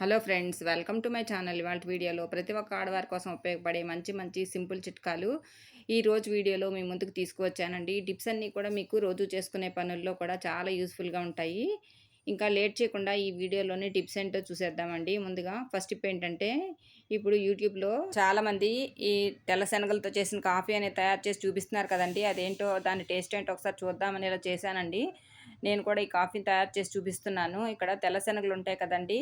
Hello friends, welcome to my channel. ఇవాల్టి వీడియోలో ప్రతి ఒక్క ఆడవారి కోసం ఉపయోగపడే మంచి మంచి సింపుల్ చిట్కాలు ఈరోజు వీడియోలో మీ ముందుకు తీసుకువచ్చానండి. ఈ టిప్స్ అన్నీ కూడా మీకు రోజు చేసుకునే పనుల్లో కూడా చాలా యూస్ఫుల్గా ఉంటాయి. ఇంకా లేట్ చేయకుండా ఈ వీడియోలోని టిప్స్ ఏంటో చూసేద్దామండి. ముందుగా ఫస్ట్ టిప్ ఏంటంటే, ఇప్పుడు యూట్యూబ్లో చాలామంది ఈ తెల్ల శనగలతో చేసిన కాఫీ అనేది తయారు చేసి చూపిస్తున్నారు కదండి. అదేంటో దాని టేస్ట్ ఏంటో ఒకసారి చూద్దామని ఇలా చేశానండి. నేను కూడా ఈ కాఫీని తయారు చేసి చూపిస్తున్నాను. ఇక్కడ తెల్ల శనగలు ఉంటాయి కదండి,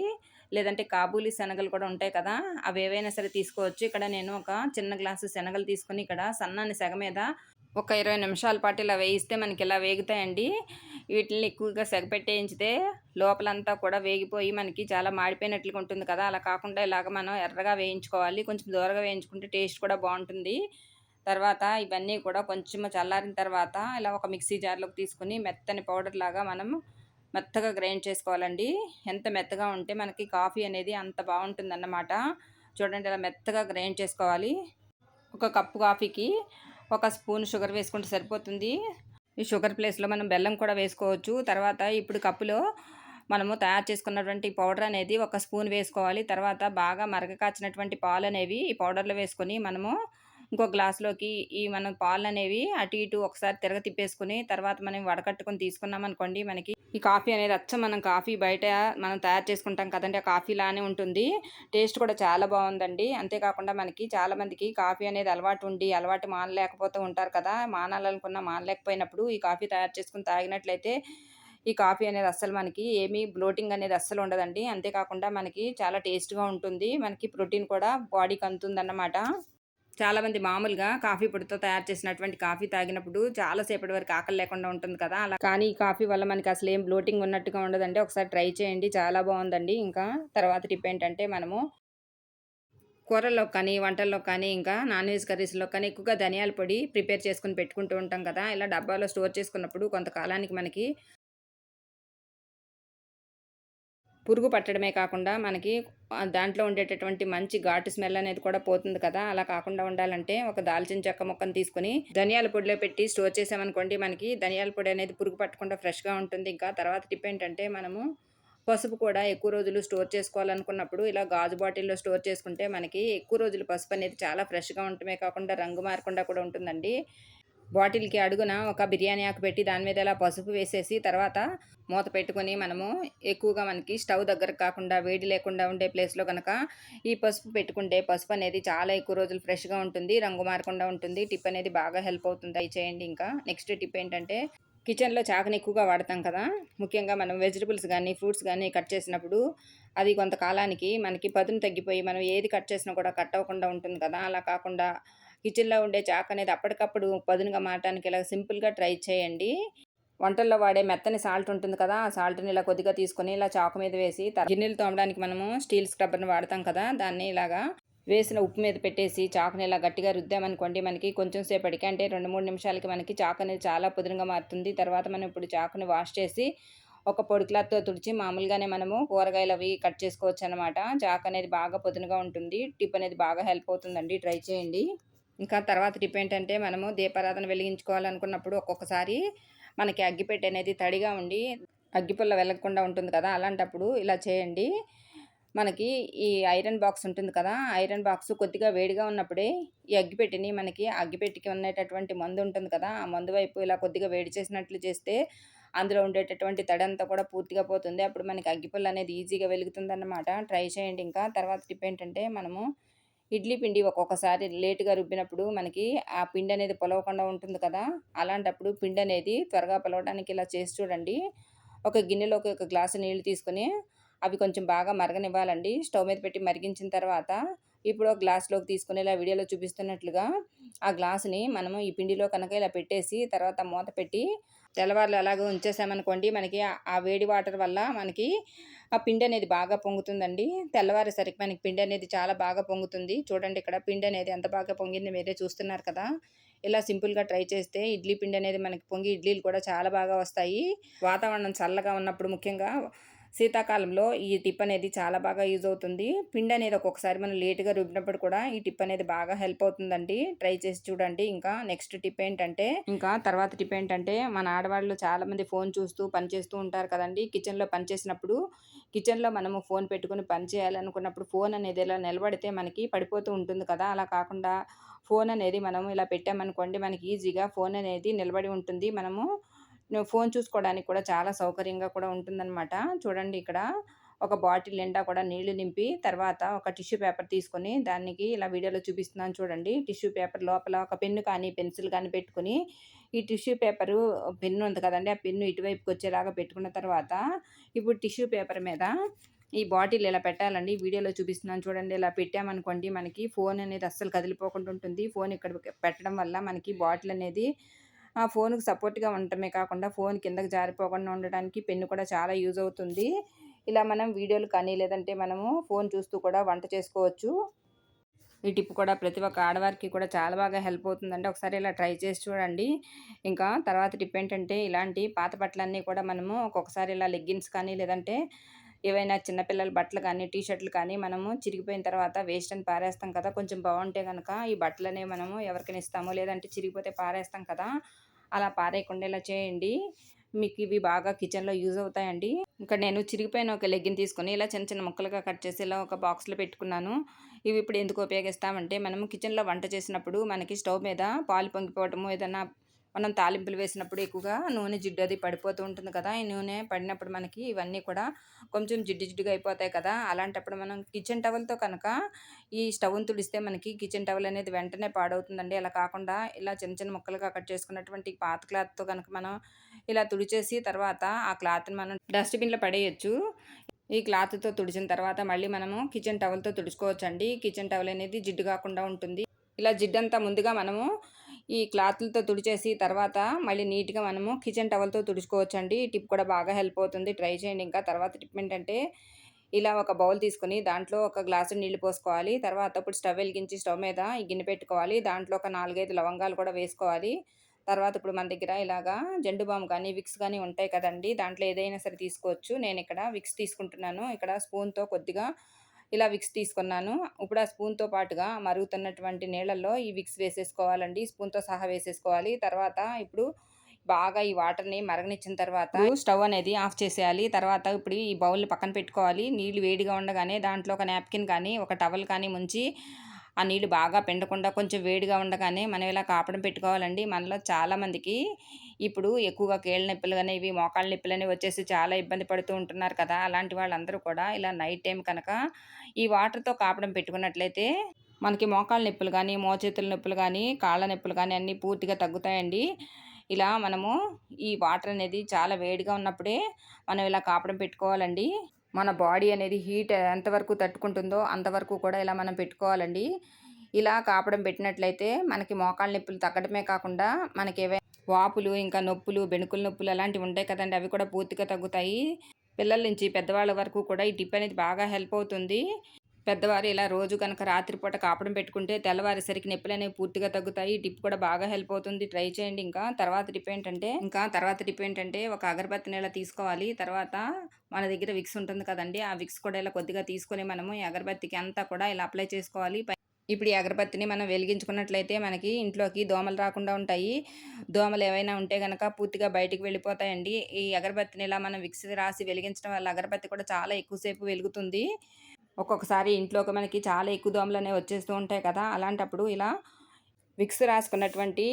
లేదంటే కాబూలి శనగలు కూడా ఉంటాయి కదా, అవి ఏవైనా సరే తీసుకోవచ్చు. ఇక్కడ నేను ఒక చిన్న గ్లాసు శనగలు తీసుకొని ఇక్కడ సన్నని సెగ మీద ఒక 20 నిమిషాల పాటు ఇలా వేయిస్తే మనకి ఇలా వేగుతాయండి. వీటిని ఎక్కువగా సెగ పెట్టేయించితే లోపలంతా కూడా వేగిపోయి మనకి చాలా మాడిపోయినట్లుగా ఉంటుంది కదా, అలా కాకుండా ఇలాగ మనం ఎర్రగా వేయించుకోవాలి. కొంచెం దూరగా వేయించుకుంటే టేస్ట్ కూడా బాగుంటుంది. తర్వాత ఇవన్నీ కూడా కొంచెం చల్లారిన తర్వాత ఇలా ఒక మిక్సీ జార్లోకి తీసుకుని మెత్తని పౌడర్ లాగా మనం మెత్తగా గ్రైండ్ చేసుకోవాలండి. ఎంత మెత్తగా ఉంటే మనకి కాఫీ అనేది అంత బాగుంటుందన్నమాట. చూడండి, ఇలా మెత్తగా గ్రైండ్ చేసుకోవాలి. ఒక కప్పు కాఫీకి ఒక స్పూన్ షుగర్ వేసుకుంటే సరిపోతుంది. ఈ షుగర్ ప్లేస్లో మనం బెల్లం కూడా వేసుకోవచ్చు. తర్వాత ఇప్పుడు కప్పులో మనము తయారు చేసుకున్నటువంటి పౌడర్ అనేది ఒక స్పూన్ వేసుకోవాలి. తర్వాత బాగా మరగ కాచినటువంటి పాలు అనేవి ఈ పౌడర్లో వేసుకొని మనము ఇంకో గ్లాస్లోకి ఈ మనం పాలు అనేవి అటు ఇటు ఒకసారి తిరగ తిప్పేసుకుని తర్వాత మనం వడకట్టుకొని తీసుకున్నాం అనుకోండి, మనకి ఈ కాఫీ అనేది అచ్చం మనం కాఫీ బయట మనం తయారు చేసుకుంటాం కదండి, ఆ కాఫీ లానే ఉంటుంది. టేస్ట్ కూడా చాలా బాగుందండి. అంతేకాకుండా మనకి చాలామందికి కాఫీ అనేది అలవాటు ఉండి అలవాటు మానలేకపోతూ ఉంటారు కదా, మానాలనుకున్న మానలేకపోయినప్పుడు ఈ కాఫీ తయారు చేసుకుని తాగినట్లయితే ఈ కాఫీ అనేది అస్సలు మనకి ఏమీ బ్లోటింగ్ అనేది అస్సలు ఉండదండి. అంతేకాకుండా మనకి చాలా టేస్ట్గా ఉంటుంది. మనకి ప్రోటీన్ కూడా బాడీకి అందుతుందన్నమాట. చాలామంది మామూలుగా కాఫీ పొడితో తయారు చేసినటువంటి కాఫీ తాగినప్పుడు చాలా సేపటి వరకు ఆకలి లేకుండా ఉంటుంది కదా, అలా కానీ ఈ కాఫీ వల్ల మనకి అసలు ఏం బ్లోటింగ్ ఉన్నట్టుగా ఉండదండి. ఒకసారి ట్రై చేయండి, చాలా బాగుందండి. ఇంకా తర్వాత టిప్ ఏంటంటే, మనము కూరల్లో కానీ వంటల్లో కానీ ఇంకా నాన్ వెజ్ కర్రీస్లో కానీ ఎక్కువగా ధనియాల పొడి ప్రిపేర్ చేసుకుని పెట్టుకుంటూ ఉంటాం కదా, ఇలా డబ్బాలో స్టోర్ చేసుకున్నప్పుడు కొంతకాలానికి మనకి పురుగు పట్టడమే కాకుండా మనకి దాంట్లో ఉండేటటువంటి మంచి ఘాటు స్మెల్ అనేది కూడా పోతుంది కదా, అలా కాకుండా ఉండాలంటే ఒక దాల్చిన చెక్క ముక్కను తీసుకొని ధనియాల పొడిలో పెట్టి స్టోర్ చేసామనుకోండి, మనకి ధనియాల పొడి అనేది పురుగు పట్టకుండా ఫ్రెష్గా ఉంటుంది. ఇంకా తర్వాత టిప్ ఏంటంటే, మనము పసుపు కూడా ఎక్కువ రోజులు స్టోర్ చేసుకోవాలనుకున్నప్పుడు ఇలా గాజు బాటిల్లో స్టోర్ చేసుకుంటే మనకి ఎక్కువ రోజులు పసుపు అనేది చాలా ఫ్రెష్గా ఉండటమే కాకుండా రంగు మారకుండా కూడా ఉంటుందండి. బాటిల్‌కి అడుగున ఒక బిర్యానీ ఆకు పెట్టి దాని మీద ఇలా పసుపు వేసేసి తర్వాత మూత పెట్టుకొని మనము ఎక్కువగా మనకి స్టవ్ దగ్గరకు కాకుండా వేడి లేకుండా ఉండే ప్లేస్‌లో గనక ఈ పసుపు పెట్టుకుంటే పసుపు అనేది చాలా ఎక్కువ రోజులు ఫ్రెష్‌గా ఉంటుంది. రంగు మారకుండా ఉంటుంది. టిప్ అనేది బాగా హెల్ప్ అవుతుంది. అయి చేయండి. ఇంకా నెక్స్ట్ టిప్ ఏంటంటే, కిచెన్‌లో చాకుని ఎక్కువగా వాడతాం కదా, ముఖ్యంగా మనం వెజిటబుల్స్ గానీ, ఫ్రూట్స్ గానీ కట్ చేసినప్పుడు అది కొంతకాలానికి మనకి పదును తగ్గిపోయి మనం ఏది కట్ చేసినా కూడా కట్ అవ్వకుండా ఉంటుంది కదా, అలా కాకుండా కిచెన్‌లో ఉండే చాకు అనేది అప్పటికప్పుడు పదునుగా మారటానికి ఇలా సింపుల్‌గా ట్రై చేయండి. వంటల్లో వాడే మెత్తని సాల్ట్ ఉంటుంది కదా, ఆ సాల్ట్‌ని ఇలా కొద్దిగా తీసుకొని ఇలా చాకు మీద వేసి గిన్నెలు తోమడానికి మనము స్టీల్ స్క్రబ్బర్‌ని వాడతాం కదా, దాన్ని ఇలాగా వేసిన ఉప్పు మీద పెట్టేసి చాకుని ఇలా గట్టిగా రుద్దామనుకోండి, మనకి కొంచెం సేపటికి అంటే 2, 3 నిమిషాలకి మనకి చాకు అనేది చాలా పదునుగా మారుతుంది. తర్వాత మనం ఇప్పుడు చాకుని వాష్ చేసి ఒక పొడి క్లాత్‌తో తుడిచి మామూలుగానే మనము కూరగాయలు అవి కట్ చేసుకోవచ్చనమాట. చాకు అనేది బాగా పదునుగా ఉంటుంది. టిప్ అనేది బాగా హెల్ప్ అవుతుందండి. ట్రై చేయండి. ఇంకా తర్వాత టిప్ ఏంటంటే, మనము దీపారాధన వెలిగించుకోవాలనుకున్నప్పుడు ఒక్కొక్కసారి మనకి అగ్గిపెట్టె అనేది తడిగా ఉండి అగ్గిపుల్ల వెలగకుండా ఉంటుంది కదా, అలాంటప్పుడు ఇలా చేయండి. మనకి ఈ ఐరన్ బాక్స్ ఉంటుంది కదా, ఐరన్ బాక్స్ కొద్దిగా వేడిగా ఉన్నప్పుడే ఈ అగ్గిపెట్టెని మనకి అగ్గిపెట్టెకి ఉండేటటువంటి మందు ఉంటుంది కదా, ఆ మందు వైపు ఇలా కొద్దిగా వేడి చేసినట్లు చేస్తే అందులో ఉండేటటువంటి తడంతా కూడా పూర్తిగా పోతుంది. అప్పుడు మనకి అగ్గిపుల్ల అనేది ఈజీగా వెలుగుతుందన్నమాట. ట్రై చేయండి. ఇంకా తర్వాత టిప్ ఏంటంటే, మనము ఇడ్లీ పిండి ఒక్కొక్కసారి లేట్‌గా రుబ్బినప్పుడు మనకి ఆ పిండి అనేది పొలవకుండా ఉంటుంది కదా, అలాంటప్పుడు పిండి అనేది త్వరగా పొలవడానికి ఇలా చేసి చూడండి. ఒక గిన్నెలోకి ఒక గ్లాసు నీళ్లు తీసుకొని అవి కొంచెం బాగా మరగనివ్వాలండి. స్టవ్ మీద పెట్టి మరిగించిన తర్వాత ఇప్పుడు ఒక గ్లాస్‌లోకి తీసుకొని ఇలా వీడియోలో చూపిస్తున్నట్లుగా ఆ గ్లాసుని మనము ఈ పిండిలో కనుక ఇలా పెట్టేసి తర్వాత మూత పెట్టి తెల్లవార్లు అలాగే ఉంచేసామనుకోండి, మనకి ఆ వేడి వాటర్ వల్ల మనకి ఆ పిండి అనేది బాగా పొంగుతుందండి. తెల్లవారేసరికి మనకి పిండి అనేది చాలా బాగా పొంగుతుంది. చూడండి, ఇక్కడ పిండి అనేది ఎంత బాగా పొంగిందో మీరే చూస్తున్నారు కదా. ఇలా సింపుల్‌గా ట్రై చేస్తే ఇడ్లీ పిండి అనేది మనకి పొంగి ఇడ్లీలు కూడా చాలా బాగా వస్తాయి. వాతావరణం చల్లగా ఉన్నప్పుడు ముఖ్యంగా శీతాకాలంలో ఈ టిప్ అనేది చాలా బాగా యూజ్ అవుతుంది. పిండి అనేది ఒక్కొక్కసారి మనం లేట్‌గా రుబ్బినప్పుడు కూడా ఈ టిప్ అనేది బాగా హెల్ప్ అవుతుందండి. ట్రై చేసి చూడండి. ఇంకా నెక్స్ట్ టిప్ ఏంటంటే, ఇంకా తర్వాత టిప్ ఏంటంటే, మన ఆడవాళ్ళు చాలామంది ఫోన్ చూస్తూ పని చేస్తూ ఉంటారు కదండీ. కిచెన్‌లో పని చేసినప్పుడు కిచెన్‌లో మనము ఫోన్ పెట్టుకొని పని చేయాలనుకున్నప్పుడు ఫోన్ అనేది ఇలా నిలబడితే మనకి పడిపోతూ ఉంటుంది కదా! అలా కాకుండా ఫోన్ అనేది మనం ఇలా పెట్టామనుకోండి మనకి ఈజీగా ఫోన్ అనేది నిలబడి ఉంటుంది. మనము ఫోన్ చూసుకోవడానికి కూడా చాలా సౌకర్యంగా కూడా ఉంటుందనమాట. చూడండి ఇక్కడ ఒక బాటిల్ నిండా కూడా నీళ్లు నింపి, తర్వాత ఒక టిష్యూ పేపర్ తీసుకొని దానికి ఇలా వీడియోలో చూపిస్తున్నాను చూడండి. టిష్యూ పేపర్ లోపల ఒక పెన్ను కానీ, పెన్సిల్ కానీ పెట్టుకొని, ఈ టిష్యూ పేపరు పెన్ను ఉంది కదండీ! ఆ పెన్ను ఇటువైపుకొచ్చేలాగా పెట్టుకున్న తర్వాత, ఇప్పుడు టిష్యూ పేపర్ మీద ఈ బాటిల్ ఇలా పెట్టాలండి. వీడియోలో చూపిస్తున్నాను చూడండి. ఇలా పెట్టామనుకోండి మనకి ఫోన్ అనేది అస్సలు కదిలిపోకుండా ఉంటుంది. ఫోన్ ఇక్కడ పెట్టడం వల్ల మనకి బాటిల్ అనేది ఆ ఫోన్‌కి సపోర్ట్‌గా ఉండటమే కాకుండా ఫోన్ కిందకి జారిపోకుండా ఉండడానికి పెన్ను కూడా చాలా యూజ్ అవుతుంది. ఇలా మనం వీడియోలు కానీ, లేదంటే మనము ఫోన్ చూస్తూ కూడా వంట చేసుకోవచ్చు. ఈ టిప్ కూడా ప్రతి ఒక్క ఆడవారికి కూడా చాలా బాగా హెల్ప్ అవుతుందండి. ఒకసారి ఇలా ట్రై చేసి చూడండి. ఇంకా తర్వాత టిప్ ఏంటంటే, ఇలాంటి పాత బట్టలన్నీ కూడా మనము ఒక్కొక్కసారి ఇలా లెగ్గిన్స్ కానీ, లేదంటే ఏవైనా చిన్న పిల్లల బట్టలు కానీ, టీ షర్టులు కానీ మనము చిరిగిపోయిన తర్వాత వేస్ట్ అని పారేస్తాం కదా! కొంచెం బాగుంటే గనక ఈ బట్టలనేవి మనము ఎవరికైనా ఇస్తాము. లేదంటే చిరిగిపోతే పారేస్తాం కదా! అలా పారేయకుండా ఇలా చేయండి. మీకు ఇవి బాగా కిచెన్‌లో యూజ్ అవుతాయండి. ఇక్కడ నేను చిరిగిపోయిన ఒక లెగ్గిన్ తీసుకొని ఇలా చిన్న చిన్న ముక్కలుగా కట్ చేసి ఇలా ఒక బాక్స్‌లో పెట్టుకున్నాను. ఇవి ఇప్పుడు ఎందుకు ఉపయోగిస్తామంటే, మనము కిచెన్‌లో వంట చేసినప్పుడు మనకి స్టవ్ మీద పాలు పొంగిపోవటము, ఏదన్నా మనం తాలింపులు వేసినప్పుడు ఎక్కువగా నూనె జిడ్డు అది పడిపోతూ ఉంటుంది కదా! ఈ నూనె పడినప్పుడు మనకి ఇవన్నీ కూడా కొంచెం జిడ్డు జిడ్డుగా అయిపోతాయి కదా! అలాంటప్పుడు మనం కిచెన్ టవల్‌తో కనుక ఈ స్టవ్‌ని తుడిస్తే మనకి కిచెన్ టవల్ అనేది వెంటనే పాడవుతుందండి. అలా కాకుండా ఇలా చిన్న చిన్న ముక్కలుగా కట్ చేసుకున్నటువంటి పాత క్లాత్‌తో గనుక మనం ఇలా తుడిచేసి తర్వాత ఆ క్లాత్‌ని మనం డస్ట్‌బిన్‌లో పడేయొచ్చు. ఈ క్లాత్‌తో తుడిచిన తర్వాత మళ్ళీ మనము కిచెన్ టవల్‌తో తుడుచుకోవచ్చండి. కిచెన్ టవల్ అనేది జిడ్డు కాకుండా ఉంటుంది. ఇలా జిడ్డంతా ముందుగా మనము ఈ క్లాతులతో తుడిచేసి తర్వాత మళ్ళీ నీట్‌గా మనము కిచెన్ టవల్‌తో తుడుచుకోవచ్చండి. ఈ టిప్ కూడా బాగా హెల్ప్ అవుతుంది. ట్రై చేయండి. ఇంకా తర్వాత టిప్ ఏంటంటే, ఇలా ఒక బౌల్ తీసుకొని దాంట్లో ఒక గ్లాసుడు నీళ్లు పోసుకోవాలి. తర్వాత ఇప్పుడు స్టవ్ వెలిగించి స్టవ్ మీద ఈ గిన్నె పెట్టుకోవాలి. దాంట్లో ఒక 4, 5 లవంగాలు కూడా వేసుకోవాలి. తర్వాత ఇప్పుడు మన దగ్గర ఇలాగా జండు బామ్ కానీ, విక్స్ కానీ ఉంటాయి కదండీ! దాంట్లో ఏదైనా సరే తీసుకోవచ్చు. నేనిక్కడ విక్స్ తీసుకుంటున్నాను. ఇక్కడ స్పూన్‌తో కొద్దిగా ఇలా విక్స్ తీసుకున్నాను. ఇప్పుడు ఆ స్పూన్‌తో పాటుగా మరుగుతున్నటువంటి నీళ్ళల్లో ఈ విక్స్ వేసేసుకోవాలండి. స్పూన్‌తో సహా వేసేసుకోవాలి. తర్వాత ఇప్పుడు బాగా ఈ వాటర్‌ని మరగనిచ్చిన తర్వాత స్టవ్ అనేది ఆఫ్ చేసేయాలి. తర్వాత ఇప్పుడు ఈ బౌల్‌ని పక్కన పెట్టుకోవాలి. నీళ్లు వేడిగా ఉండగానే దాంట్లో ఒక నాప్కిన్ కానీ, ఒక టవల్ కానీ ముంచి ఆ నీళ్లు బాగా పిండకుండా కొంచెం వేడిగా ఉండగానే మనం ఇలా కాపడం పెట్టుకోవాలండి. మనలో చాలామందికి ఇప్పుడు ఎక్కువగా కీళ్ళ నొప్పులు అనేవి, మోకాళ్ళ నొప్పులనేవి వచ్చేసి చాలా ఇబ్బంది పడుతూ ఉంటున్నారు కదా! అలాంటి వాళ్ళందరూ కూడా ఇలా నైట్ టైమ్ కనుక ఈ వాటర్‌తో కాపడం పెట్టుకున్నట్లయితే మనకి మోకాళ్ళ నొప్పులు గానీ, మోచేతుల నొప్పులు గానీ, కాళ్ళ నొప్పులు గానీ అన్నీ పూర్తిగా తగ్గుతాయండి. ఇలా మనము ఈ వాటర్ అనేది చాలా వేడిగా ఉన్నప్పుడే మనం ఇలా కాపడం పెట్టుకోవాలండి. మన బాడీ అనేది హీట్ ఎంతవరకు తట్టుకుంటుందో అంతవరకు కూడా ఇలా మనం పెట్టుకోవాలండి. ఇలా కాపడం పెట్టినట్లయితే మనకి మోకాళ్ళ నొప్పులు తగ్గడమే కాకుండా మనకేవైనా వాపులు, ఇంకా నొప్పులు, బెణుకుల నొప్పులు అలాంటివి ఉంటాయి కదండీ! అవి కూడా పూర్తిగా తగ్గుతాయి. పిల్లల నుంచి పెద్దవాళ్ళ వరకు కూడా ఈ టిప్ అనేది బాగా హెల్ప్ అవుతుంది. పెద్దవారు ఇలా రోజు కనుక రాత్రిపూట కాపడం పెట్టుకుంటే తెల్లవారేసరికి నొప్పులనేవి పూర్తిగా తగ్గుతాయి. ఈ టిప్ కూడా బాగా హెల్ప్ అవుతుంది. ట్రై చేయండి. తర్వాత టిప్ ఏంటంటే ఒక అగరబత్తిని ఇలా తీసుకోవాలి. తర్వాత మన దగ్గర విక్స్ ఉంటుంది కదండీ! ఆ విక్స్ కూడా ఇలా కొద్దిగా తీసుకొని మనము ఈ అగరబత్తికి అంతా కూడా ఇలా అప్లై చేసుకోవాలి. ఇప్పుడు ఈ అగరబత్తిని మనం వెలిగించుకున్నట్లయితే మనకి ఇంట్లోకి దోమలు రాకుండా ఉంటాయి. దోమలు ఏవైనా ఉంటే గనక పూర్తిగా బయటికి వెళ్ళిపోతాయండి. ఈ అగరబత్తిని ఇలా మనం విక్స్ రాసి వెలిగించడం వల్ల అగరబత్తి కూడా చాలా ఎక్కువ సేపు వెలుగుతుంది. ఒక్కొక్కసారి ఇంట్లోకి మనకి చాలా ఎక్కువ దోమలనేవి వచ్చేస్తూ ఉంటాయి కదా! అలాంటప్పుడు ఇలా విక్స్ రాసుకున్నటువంటి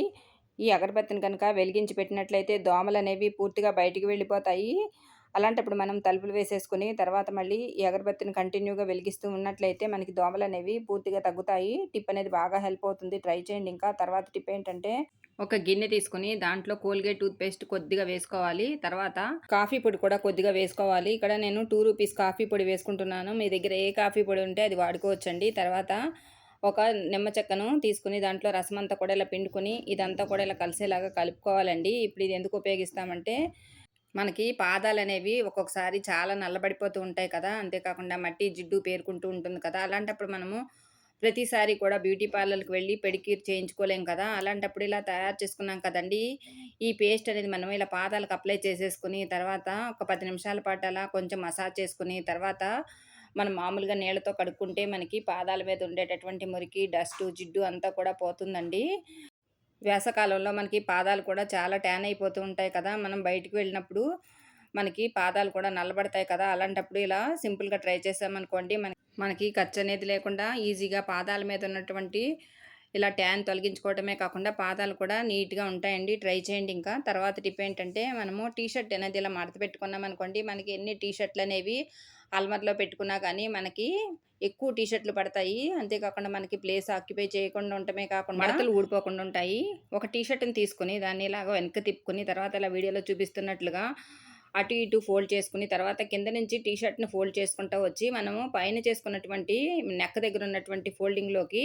ఈ అగరబత్తిని కనుక వెలిగించి పెట్టినట్లయితే దోమలనేవి పూర్తిగా బయటికి వెళ్ళిపోతాయి. అలాంటప్పుడు మనం తలుపులు వేసేసుకొని తర్వాత మళ్ళీ ఈ అగరబత్తిని కంటిన్యూగా వెలిగిస్తూ ఉన్నట్లయితే మనకి దోమలనేవి పూర్తిగా తగ్గుతాయి. టిప్ అనేది బాగా హెల్ప్ అవుతుంది. ట్రై చేయండి. ఇంకా తర్వాత టిప్ ఏంటంటే ఒక గిన్నె తీసుకొని దాంట్లో కోల్‌గేట్ టూత్ పేస్ట్ కొద్దిగా వేసుకోవాలి. తర్వాత కాఫీ పొడి కూడా కొద్దిగా వేసుకోవాలి. ఇక్కడ నేను రూ. 2 కాఫీ పొడి వేసుకుంటున్నాను. మీ దగ్గర ఏ కాఫీ పొడి ఉంటే అది వాడుకోవచ్చండి. తర్వాత ఒక నిమ్మ చెక్కను తీసుకొని దాంట్లో రసమంతా కూడా ఇలా పిండుకొని ఇదంతా కూడా ఇలా కలిసేలాగా కలుపుకోవాలండి. ఇప్పుడు ఇది ఎందుకు ఉపయోగిస్తామంటే మనకి పాదాలనేవి ఒక్కొక్కసారి చాలా నల్లబడిపోతూ ఉంటాయి కదా! అంతేకాకుండా మట్టి, జిడ్డు పేరుకుంటూ ఉంటుంది కదా! అలాంటప్పుడు మనము ప్రతిసారి కూడా బ్యూటీ పార్లర్‌కి వెళ్ళి పెడిక్యూర్ చేయించుకోలేం కదా! అలాంటప్పుడు ఇలా తయారు చేసుకున్నాం కదండీ! ఈ పేస్ట్ అనేది మనం ఇలా పాదాలకు అప్లై చేసేసుకొని తర్వాత ఒక 10 నిమిషాల పాటు అలా కొంచెం మసాజ్ చేసుకొని తర్వాత మనం మామూలుగా నీళ్ళతో కడుక్కుంటే మనకి పాదాల మీద ఉండేటటువంటి మురికి, డస్టు, జిడ్డు అంతా కూడా పోతుందండి. వేసవికాలంలో మనకి పాదాలు కూడా చాలా ట్యాన్ అయిపోతూ ఉంటాయి కదా! మనం బయటికి వెళ్ళినప్పుడు మనకి పాదాలు కూడా నల్లబడతాయి కదా! అలాంటప్పుడు ఇలా సింపుల్‌గా ట్రై చేసామనుకోండి మనకి ఖర్చనేది లేకుండా ఈజీగా పాదాల మీద ఉన్నటువంటి ఇలా ట్యాన్ తొలగించుకోవడమే కాకుండా పాదాలు కూడా నీట్‌గా ఉంటాయండి. ట్రై చేయండి ఇంకా. తర్వాత టిప్ ఏంటంటే మనము టీ షర్ట్ అనేది ఇలా మడత పెట్టుకున్నామనుకోండి మనకి ఎన్ని టీ షర్ట్‌లనేవి అల్మార్‌లో పెట్టుకున్నా గానీ మనకి ఎక్కువ టీ షర్ట్‌లు పడతాయి. అంతేకాకుండా మనకి ప్లేస్ ఆక్యుపై చేయకుండా ఉండటమే కాకుండా మడతలు ఊడిపోకుండా ఉంటాయి. ఒక టీ షర్ట్‌ని తీసుకొని దాన్ని ఇలాగ వెనక్కి తిప్పుకొని తర్వాత ఇలా వీడియోలో చూపిస్తున్నట్లుగా అటు ఇటు ఫోల్డ్ చేసుకొని తర్వాత కింద నుంచి టీ షర్ట్‌ని ఫోల్డ్ చేసుకుంటా వచ్చి మనము పైన చేసుకున్నటువంటి నెక్ దగ్గర ఉన్నటువంటి ఫోల్డింగ్‌లోకి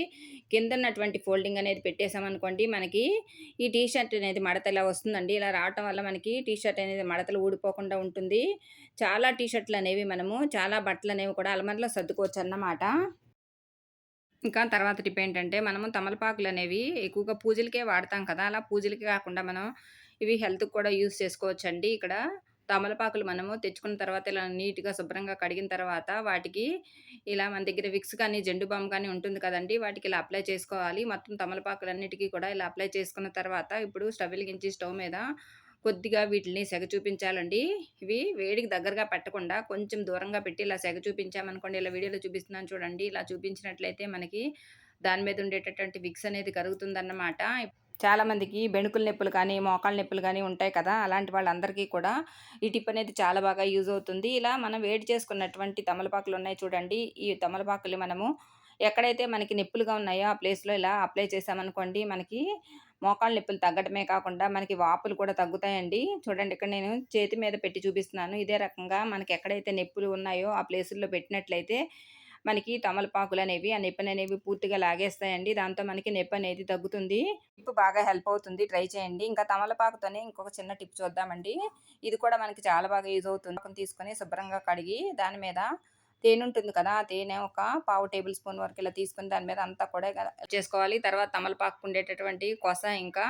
కింద ఉన్నటువంటి ఫోల్డింగ్ అనేది పెట్టేసామనుకోండి మనకి ఈ టీ షర్ట్ అనేది మడత ఇలా వస్తుందండి. ఇలా రావటం వల్ల మనకి టీ షర్ట్ అనేది మడతలు ఊడిపోకుండా ఉంటుంది. చాలా టీ షర్ట్‌లనేవి మనము చాలా బట్టలనేవి కూడా అల్మారాలో సర్దుకోవచ్చన్నమాట. ఇంకా తర్వాత టిప్ ఏంటంటే, మనము తమలపాకులనేవి ఎక్కువగా పూజలకే వాడతాం కదా! అలా పూజలకి కాకుండా మనం ఇవి హెల్త్‌కి కూడా యూజ్ చేసుకోవచ్చండి. ఇక్కడ తమలపాకులు మనము తెచ్చుకున్న తర్వాత ఇలా నీట్‌గా శుభ్రంగా కడిగిన తర్వాత వాటికి ఇలా మన దగ్గర విక్స్ కానీ, జెండు బామ్ కానీ ఉంటుంది కదండీ! వాటికి ఇలా అప్లై చేసుకోవాలి. మొత్తం తమలపాకులన్నిటికి కూడా ఇలా అప్లై చేసుకున్న తర్వాత ఇప్పుడు స్టవ్ వెలిగించి స్టవ్ మీద కొద్దిగా వీటిల్ని సెగ చూపించాలండి. ఇవి వేడికి దగ్గరగా పెట్టకుండా కొంచెం దూరంగా పెట్టి ఇలా సెగ చూపించామనుకోండి, ఇలా వీడియోలో చూపిస్తున్నాను చూడండి. ఇలా చూపించినట్లయితే మనకి దాని మీద ఉండేటటువంటి విక్స్ అనేది కరుగుతుందన్నమాట. చాలామందికి బెణుకుల నొప్పులు కానీ, మోకాళ్ళ నొప్పులు గానీ ఉంటాయి కదా! అలాంటి వాళ్ళందరికీ కూడా ఈ టిప్ అనేది చాలా బాగా యూజ్ అవుతుంది. ఇలా మనం వేడి చేసుకున్నటువంటి తమలపాకులున్నాయి చూడండి. ఈ తమలపాకులు మనము ఎక్కడైతే మనకి నొప్పులుగా ఉన్నాయో ఆ ప్లేస్‌లో ఇలా అప్లై చేశామనుకోండి మనకి మోకాళ్ళ నొప్పులు తగ్గడమే కాకుండా మనకి వాపులు కూడా తగ్గుతాయండి. చూడండి ఇక్కడ నేను చేతి మీద పెట్టి చూపిస్తున్నాను. ఇదే రకంగా మనకి ఎక్కడైతే నొప్పులు ఉన్నాయో ఆ ప్లేసుల్లో పెట్టినట్లయితే మనకి తమలపాకులనేవి ఆ నొప్పిననేవి పూర్తిగా లాగేస్తాయండి. దాంతో మనకి నొప్పనేది తగ్గుతుంది. టిప్ బాగా హెల్ప్ అవుతుంది. ట్రై చేయండి. ఇంకా తమలపాకుతోనే ఇంకొక చిన్న టిప్ చూద్దామండి. ఇది కూడా మనకి చాలా బాగా యూజ్ అవుతుంది. ఆకుని తీసుకొని శుభ్రంగా కడిగి దాని మీద తేనుంటుంది కదా! ఆ తేనె ఒక పావు టేబుల్ స్పూన్ వరకు ఇలా తీసుకొని దాని మీద అంతా కూడా చేసుకోవాలి. తర్వాత తమలపాకుకు ఉండేటటువంటి కొస ఇంకా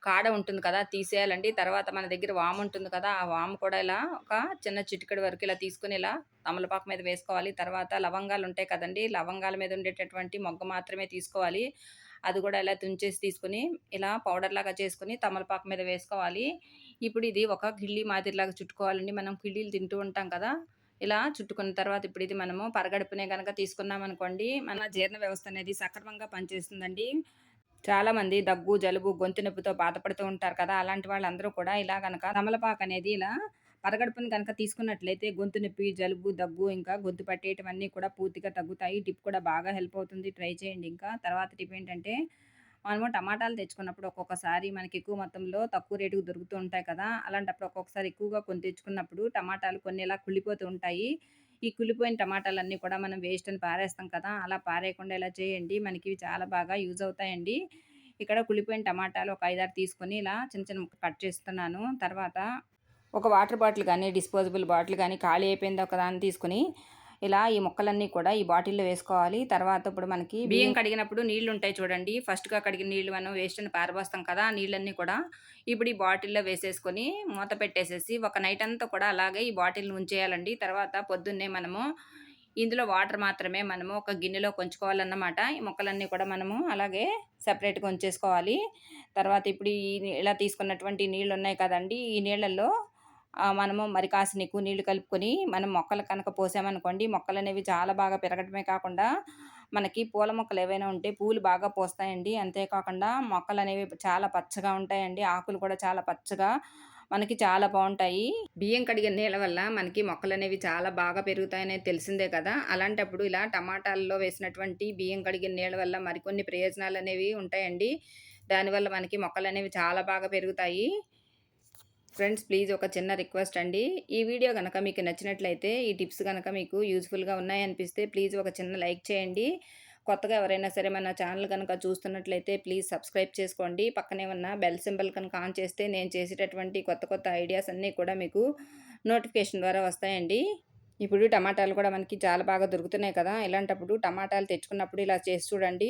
కాడ ఉంటుంది కదా! తీసేయాలండి. తర్వాత మన దగ్గర వాము ఉంటుంది కదా! ఆ వాము కూడా ఇలా ఒక చిన్న చిటికెడు వరకు ఇలా తీసుకొని ఇలా తమలపాకు మీద వేసుకోవాలి. తర్వాత లవంగాలు ఉంటాయి కదండీ! లవంగాల మీద ఉండేటటువంటి మొగ్గ మాత్రమే తీసుకోవాలి. అది కూడా ఇలా తుంచేసి తీసుకొని ఇలా పౌడర్‌లాగా చేసుకొని తమలపాకు మీద వేసుకోవాలి. ఇప్పుడు ఇది ఒక కిళ్ళీ మాదిరిలాగా చుట్టుకోవాలండి. మనం కిళ్ళీలు తింటూ ఉంటాం కదా! ఇలా చుట్టుకున్న తర్వాత ఇప్పుడు ఇది మనము పరగడుపునే గనక తీసుకున్నామనుకోండి, మన జీర్ణ వ్యవస్థ అనేది సక్రమంగా పనిచేస్తుందండి. చాలామంది దగ్గు, జలుబు, గొంతు నొప్పితో బాధపడుతూ ఉంటారు కదా! అలాంటి వాళ్ళందరూ కూడా ఇలా గనక తమలపాకనేది ఇలా పరగడుపున గనక తీసుకున్నట్లయితే గొంతు నొప్పి, జలుబు, దగ్గు ఇంకా గొంతు పట్టేయటమన్నీ కూడా పూర్తిగా తగ్గుతాయి. టిప్ కూడా బాగా హెల్ప్ అవుతుంది. ట్రై చేయండి ఇంకా. తర్వాత టిప్ ఏంటంటే, మనము టమాటాలు తెచ్చుకున్నప్పుడు ఒక్కొక్కసారి మనకి ఎక్కువ మొత్తంలో తక్కువ రేటుకి దొరుకుతూ ఉంటాయి కదా! అలాంటప్పుడు ఒక్కొక్కసారి ఎక్కువగా కొని తెచ్చుకున్నప్పుడు టమాటాలు కొన్ని ఇలా కుళ్ళిపోతూ ఉంటాయి. ఈ కుళ్ళిపోయిన టమాటాలన్నీ కూడా మనం వేస్ట్ అని పారేస్తాం కదా! అలా పారేయకుండా ఇలా చేయండి. మనకి ఇవి చాలా బాగా యూజ్ అవుతాయండి. ఇక్కడ కుళ్ళిపోయిన టమాటాలు ఒక 5, 6 తీసుకొని ఇలా చిన్న చిన్న ముక్కలు కట్ చేస్తున్నాను. తర్వాత ఒక వాటర్ బాటిల్ గానీ, డిస్పోజబుల్ బాటిల్ గానీ ఖాళీ అయిపోయింది ఒకదాన్ని తీసుకొని ఇలా ఈ ముక్కలన్నీ కూడా ఈ బాటిల్‌లో వేసుకోవాలి. తర్వాత ఇప్పుడు మనకి బియ్యం కడిగినప్పుడు నీళ్లుంటాయి చూడండి. ఫస్ట్‌గా కడిగిన నీళ్లు మనం వేస్ట్ అని పారబోస్తాం కదా! ఆ నీళ్ళన్నీ కూడా ఇప్పుడు ఈ బాటిల్‌లో వేసేసుకొని మూత పెట్టేసేసి ఒక నైట్ అంతా కూడా అలాగే ఈ బాటిల్‌ని ఉంచేయాలండి. తర్వాత పొద్దున్నే మనము ఇందులో వాటర్ మాత్రమే మనము ఒక గిన్నెలో కొంచుకోవాలన్నమాట. ఈ ముక్కలన్నీ కూడా మనము అలాగే సెపరేట్‌గా ఉంచేసుకోవాలి. తర్వాత ఇప్పుడు ఇలా తీసుకున్నటువంటి నీళ్లున్నాయి కదండీ! ఈ నీళ్ళల్లో మనము మరి కాసిన్ని ఎక్కువ నీళ్లు కలుపుకొని మనం మొక్కలకు కనుక పోసామనుకోండి, మొక్కలనేవి చాలా బాగా పెరగడమే కాకుండా, మనకి పూల మొక్కలేవైనా ఉంటే పూలు బాగా పూస్తాయండి. అంతేకాకుండా మొక్కలనేవి చాలా పచ్చగా ఉంటాయండి. ఆకులు కూడా చాలా పచ్చగా మనకి చాలా బావుంటాయి. బియ్యం కడిగిన నీళ్ళ వల్ల మనకి మొక్కలనేవి చాలా బాగా పెరుగుతాయనేది తెలిసిందే కదా! అలాంటప్పుడు ఇలా టమాటాల్లో వేసినటువంటి బియ్యం కడిగిన నీళ్ళ వల్ల మరికొన్ని ప్రయోజనాలనేవి ఉంటాయండి. దానివల్ల మనకి మొక్కలనేవి చాలా బాగా పెరుగుతాయి. ఫ్రెండ్స్ ప్లీజ్ ఒక చిన్న రిక్వెస్ట్ అండి. ఈ వీడియో గనక మీకు నచ్చినట్లయితే, ఈ టిప్స్ గనక మీకు యూజ్‌ఫుల్‌గా ఉన్నాయనిపిస్తే ప్లీజ్ ఒక చిన్న లైక్ చేయండి. కొత్తగా ఎవరైనా సరే మన ఛానల్ గనక చూస్తున్నట్లయితే ప్లీజ్ సబ్స్క్రైబ్ చేసుకోండి. పక్కనే ఉన్న బెల్ సింబల్ కనుక ఆన్ చేస్తే నేను చేసేటటువంటి కొత్త కొత్త ఐడియాస్ అన్నీ కూడా మీకు నోటిఫికేషన్ ద్వారా వస్తాయండి. ఇప్పుడు టమాటాలు కూడా మనకి చాలా బాగా దొరుకుతున్నాయి కదా! ఇలాంటప్పుడు టమాటాలు తెచ్చుకున్నప్పుడు ఇలా చేసి చూడండి.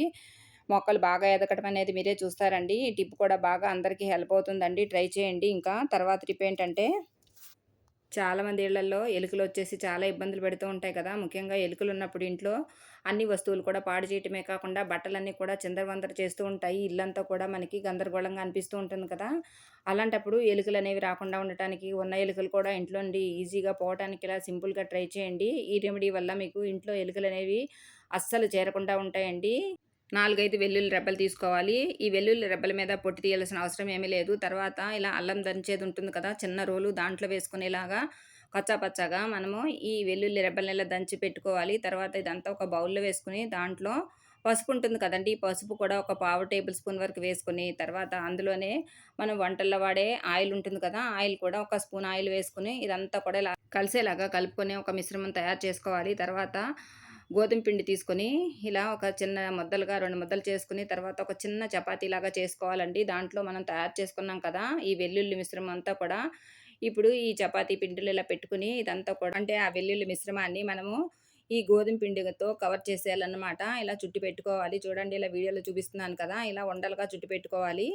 మొక్కలు బాగా ఎదగటం అనేది మీరే చూస్తారండి. ఈ టిప్ కూడా బాగా అందరికీ హెల్ప్ అవుతుందండి. ట్రై చేయండి ఇంకా. తర్వాత టిప్ ఏంటంటే చాలామంది ఇళ్లల్లో ఎలుకలొచ్చేసి చాలా ఇబ్బందులు పెడుతూ ఉంటాయి కదా! ముఖ్యంగా ఎలుకలున్నప్పుడు ఇంట్లో అన్ని వస్తువులు కూడా పాడు చేయటమే కాకుండా బట్టలన్నీ కూడా చిందరవందర చేస్తూ ఉంటాయి. ఇల్లంతా కూడా మనకి గందరగోళంగా అనిపిస్తూ ఉంటుంది కదా! అలాంటప్పుడు ఎలుకలనేవి రాకుండా ఉండటానికి ఉన్న ఎలుకలు కూడా ఇంట్లో నుండి ఈజీగా పోవటానికి ఇలా సింపుల్‌గా ట్రై చేయండి. ఈ రెమెడీ వల్ల మీకు ఇంట్లో ఎలుకలనేవి అస్సలు చేరకుండా ఉంటాయండి. 4, 5 వెల్లుల్లి రెబ్బలు తీసుకోవాలి. ఈ వెల్లుల్లి రెబ్బల మీద పొట్టు తీయాల్సిన అవసరం ఏమీ లేదు. తర్వాత ఇలా అల్లం దంచేది ఉంటుంది కదా! చిన్న రోలు దాంట్లో వేసుకునేలాగా కచ్చాపచ్చాగా మనము ఈ వెల్లుల్లి రెబ్బల్ని ఇలా దంచి పెట్టుకోవాలి. తర్వాత ఇదంతా ఒక బౌల్‌లో వేసుకొని దాంట్లో పసుపు ఉంటుంది కదండీ! ఈ పసుపు కూడా ఒక పావు టేబుల్ స్పూన్ వరకు వేసుకొని తర్వాత అందులోనే మనం వంటల్లో వాడే ఆయిల్ ఉంటుంది కదా! ఆయిల్ కూడా ఒక స్పూన్ ఆయిల్ వేసుకొని ఇదంతా కూడా ఇలా కలిసేలాగా కలుపుకొని ఒక మిశ్రమం తయారు చేసుకోవాలి. తర్వాత గోధుమ పిండి తీసుకొని ఇలా ఒక చిన్న ముద్దలుగా 2 ముద్దలు చేసుకొని తర్వాత ఒక చిన్న చపాతీలాగా చేసుకోవాలండి. దాంట్లో మనం తయారు చేసుకున్నాం కదా! ఈ వెల్లుల్లి మిశ్రమం అంతా కూడా ఇప్పుడు ఈ చపాతీ పిండిలో ఇలా పెట్టుకొని ఇదంతా కూడా అంటే ఆ వెల్లుల్లి మిశ్రమాన్ని మనము ఈ గోధుమ పిండితో కవర్ చేసేయాలన్నమాట. ఇలా చుట్టి పెట్టుకోవాలి. చూడండి ఇలా వీడియోలో చూపిస్తున్నాను కదా! ఇలా ఉండలుగా చుట్టి పెట్టుకోవాలి.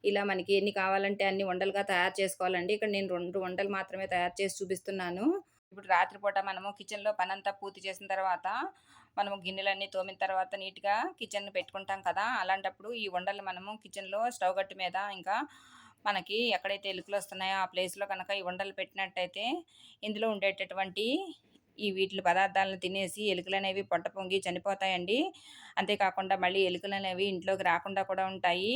ఇలా మనకి ఎన్ని కావాలంటే అన్ని ఉండలుగా తయారు చేసుకోవాలండి. ఇక్కడ నేను 2 ఉండలు మాత్రమే తయారు చేసి చూపిస్తున్నాను. ఇప్పుడు రాత్రిపూట మనము కిచెన్‌లో పనంతా పూర్తి చేసిన తర్వాత, మనము గిన్నెలన్నీ తోమిన తర్వాత నీట్‌గా కిచెన్ పెట్టుకుంటాం కదా! అలాంటప్పుడు ఈ ఉండలు మనము కిచెన్‌లో స్టవ్ గట్టు మీద ఇంకా మనకి ఎక్కడైతే ఎలుకలొస్తున్నాయో ఆ ప్లేస్‌లో కనుక ఈ ఉండలు పెట్టినట్టయితే ఇందులో ఉండేటటువంటి ఈ వీటిలి పదార్థాలను తినేసి ఎలుకలనేవి పొట్ట పొంగి చనిపోతాయండి. అంతేకాకుండా మళ్ళీ ఎలుకలనేవి ఇంట్లోకి రాకుండా కూడా ఉంటాయి.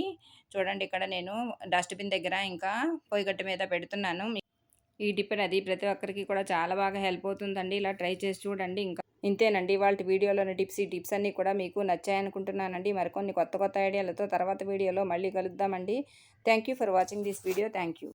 చూడండి ఇక్కడ నేను డస్ట్‌బిన్ దగ్గర ఇంకా పొయ్యిగట్టు మీద పెడుతున్నాను. ఈ టిప్ అనేది ప్రతి ఒక్కరికి కూడా చాలా బాగా హెల్ప్ అవుతుందండి. ఇలా ట్రై చేసి చూడండి. ఇంకా ఇంతేనండి ఇవాల్టి వీడియోలోని టిప్స్. ఈ టిప్స్ అన్నీ కూడా మీకు నచ్చాయనుకుంటున్నానండి. మరికొన్ని కొత్త కొత్త ఐడియాలతో తర్వాత వీడియోలో మళ్ళీ కలుద్దామండి. Thank you for watching this video. Thank you.